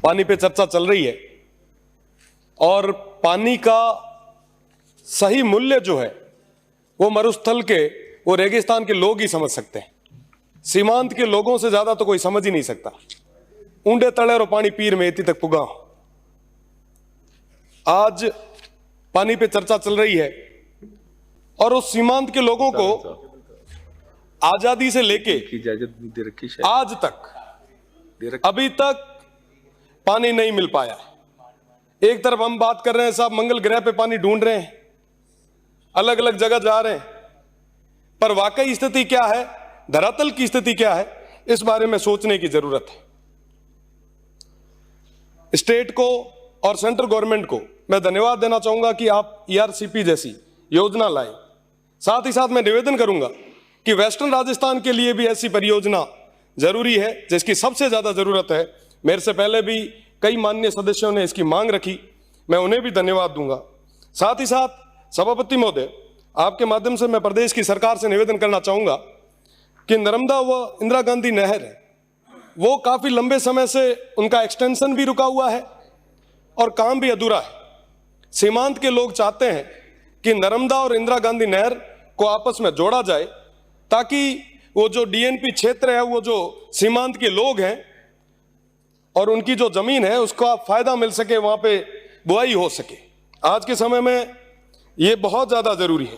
पानी पे चर्चा चल रही है और पानी का सही मूल्य जो है वो मरुस्थल के, वो रेगिस्तान के लोग ही समझ सकते हैं। सीमांत के लोगों से ज्यादा तो कोई समझ ही नहीं सकता। ऊंडे तले रो पानी पीर में इतनी तक पुगा। आज पानी पे चर्चा चल रही है और उस सीमांत के लोगों को आजादी से लेके आज तक अभी तक पानी नहीं मिल पाया है। एक तरफ हम बात कर रहे हैं साहब मंगल ग्रह पे पानी ढूंढ रहे हैं, अलग अलग जगह जा रहे हैं, पर वाकई स्थिति क्या है, धरातल की स्थिति क्या है, इस बारे में सोचने की जरूरत है। स्टेट को और सेंट्रल गवर्नमेंट को मैं धन्यवाद देना चाहूंगा कि आप ERCP जैसी योजना लाए। साथ ही साथ मैं निवेदन करूंगा कि वेस्टर्न राजस्थान के लिए भी ऐसी परियोजना जरूरी है जिसकी सबसे ज्यादा जरूरत है। मेरे से पहले भी कई माननीय सदस्यों ने इसकी मांग रखी, मैं उन्हें भी धन्यवाद दूंगा। साथ ही साथ सभापति महोदय, आपके माध्यम से मैं प्रदेश की सरकार से निवेदन करना चाहूंगा कि नर्मदा व इंदिरा गांधी नहर है वो काफी लंबे समय से उनका एक्सटेंशन भी रुका हुआ है और काम भी अधूरा है। सीमांत के लोग चाहते हैं कि नर्मदा और इंदिरा गांधी नहर को आपस में जोड़ा जाए ताकि वो जो DNP क्षेत्र है, वो जो सीमांत के लोग हैं और उनकी जो जमीन है उसका फायदा मिल सके, वहां पे बुआई हो सके। आज के समय में ये बहुत ज्यादा जरूरी है।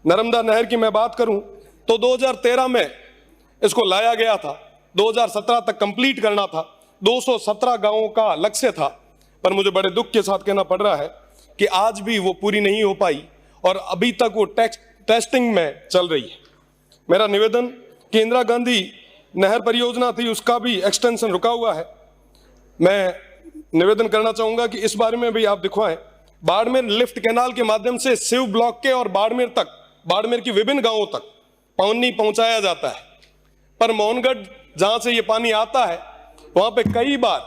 नर्मदा नहर की मैं बात करूं तो 2013 में इसको लाया गया था, 2017 तक कंप्लीट करना था, 217 गांवों का लक्ष्य था, पर मुझे बड़े दुख के साथ कहना पड़ रहा है कि आज भी वो पूरी नहीं हो पाई और अभी तक वो टेस्टिंग में चल रही है। मेरा निवेदन कि इंदिरा गांधी नहर परियोजना थी उसका भी एक्सटेंशन रुका हुआ है। मैं निवेदन करना चाहूंगा कि इस बारे में भी आप दिखवाएं। बाड़मेर लिफ्ट कैनाल के माध्यम से शिव ब्लॉक के और बाड़मेर तक, बाड़मेर की विभिन्न गांवों तक पानी पहुंचाया जाता है, पर मोहनगढ़ जहां से ये पानी आता है वहां पे कई बार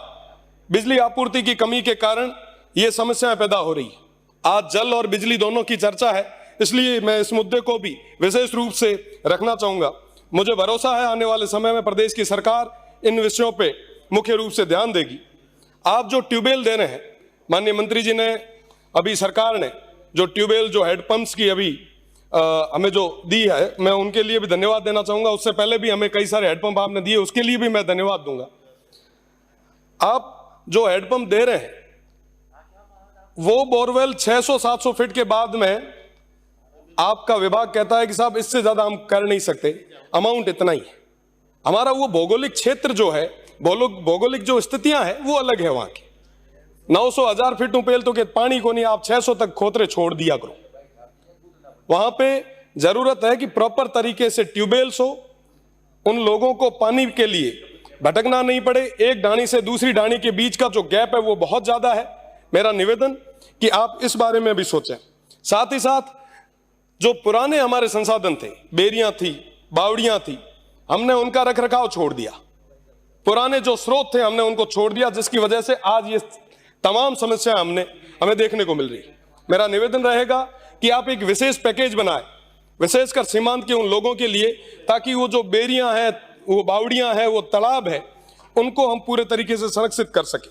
बिजली आपूर्ति की कमी के कारण ये समस्याएं पैदा हो रही है। आज जल और बिजली दोनों की चर्चा है, इसलिए मैं इस मुद्दे को भी विशेष रूप से रखना चाहूंगा। मुझे भरोसा है आने वाले समय में प्रदेश की सरकार इन विषयों पे मुख्य रूप से ध्यान देगी। आप जो ट्यूबवेल दे रहे हैं, माननीय मंत्री जी ने अभी, सरकार ने जो ट्यूबवेल, जो हेडपंप्स की अभी हमें जो दी है, मैं उनके लिए भी धन्यवाद देना चाहूंगा। उससे पहले भी हमें कई सारे हेडपंप आपने दिए, उसके लिए भी मैं धन्यवाद दूंगा। आप जो हेडपंप दे रहे हैं वो बोरवेल 600-700 फीट के बाद में आपका विभाग कहता है कि साहब इससे ज्यादा हम कर नहीं सकते, अमाउंट इतना ही है। हमारा वो भौगोलिक क्षेत्र जो है, भौगोलिक जो स्थितियां हैं वो अलग है। वहां की 900-1000 फीट उपेल तो के पानी को नहीं, आप 600 तक खोतरे छोड़ दिया करो। वहां पे जरूरत है कि प्रॉपर तरीके से ट्यूबवेल्स हो, उन लोगों को पानी के लिए भटकना नहीं पड़े। एक ढाणी से दूसरी ढाणी के बीच का जो गैप है वो बहुत ज्यादा है। मेरा निवेदन कि आप इस बारे में भी सोचें। साथ ही साथ जो पुराने हमारे संसाधन थे, बेरियां थी, बावड़ियां थी, हमने उनका रखरखाव छोड़ दिया। पुराने जो स्रोत थे हमने उनको छोड़ दिया, जिसकी वजह से आज ये तमाम समस्या हमें देखने को मिल रही है। मेरा निवेदन रहेगा कि आप एक विशेष पैकेज बनाएं, विशेषकर सीमांत के उन लोगों के लिए, ताकि वो जो बेरियां हैं, वो बावड़ियां हैं, वो तालाब है, उनको हम पूरे तरीके से संरक्षित कर सके।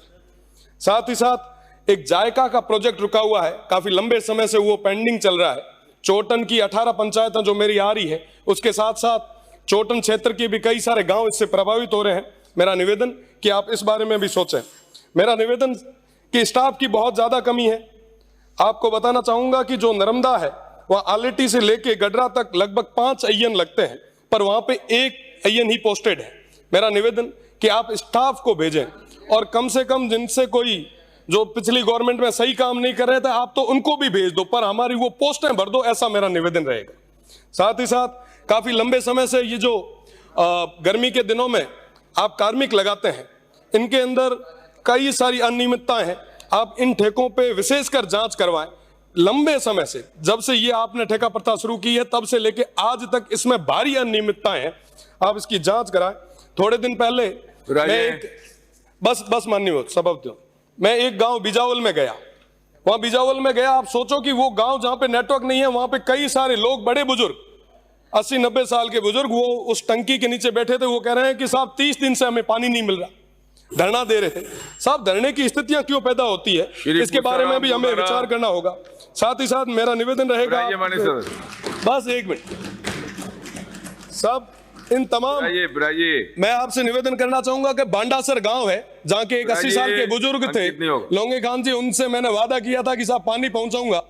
साथ ही साथ एक जायका का प्रोजेक्ट रुका हुआ है, काफी लंबे समय से वो पेंडिंग चल रहा है। चोटन की 18 पंचायतें जो मेरी आ रही है, उसके साथ साथ चोटन क्षेत्र के भी कई सारे गांव इससे प्रभावित हो रहे हैं। मेरा निवेदन कि आप इस बारे में भी सोचें। मेरा निवेदन कि स्टाफ की बहुत ज्यादा कमी है। आपको बताना चाहूंगा कि जो नर्मदा है वह आलेटी से लेके गडरा तक लगभग 5 AN लगते हैं, पर वहां पे 1 AN ही पोस्टेड है। मेरा निवेदन कि आप स्टाफ को भेजें और कम से कम जिनसे कोई जो पिछली गवर्नमेंट में सही काम नहीं कर रहे थे, आप तो उनको भी भेज दो, पर हमारी वो पोस्टें भर दो, ऐसा मेरा निवेदन रहेगा। साथ ही साथ काफी लंबे समय से ये जो गर्मी के दिनों में आप कार्मिक लगाते हैं, इनके अंदर कई सारी अनियमितताएं हैं। आप इन ठेकों पे विशेषकर जांच करवाएं। लंबे समय से, जब से ये आपने ठेका प्रथा शुरू की है तब से लेके आज तक इसमें भारी अनियमितताएं हैं, आप इसकी जांच कराएं। थोड़े दिन पहले बस माननीय सभापति, मैं एक गांव बिजावल में गया। वहां बिजावल में गया, आप सोचो कि वो गांव जहां पे नेटवर्क नहीं है, वहां पे कई सारे लोग, बड़े बुजुर्ग, 80-90 साल के बुजुर्ग, वो उस टंकी के नीचे बैठे थे। वो कह रहे हैं कि साहब 30 दिन से हमें पानी नहीं मिल रहा। धरना दे रहे थे। साहब धरने की स्थितियां क्यों पैदा होती है, इसके बारे में भी हमें विचार करना होगा। साथ ही साथ मेरा निवेदन रहेगा, बस एक मिनट साहब, इन तमाम मैं आपसे निवेदन करना चाहूंगा कि बांडासर गांव है जहां के एक 80 साल के बुजुर्ग थे लोंगे खान जी, उनसे मैंने वादा किया था कि साहब पानी पहुंचाऊंगा।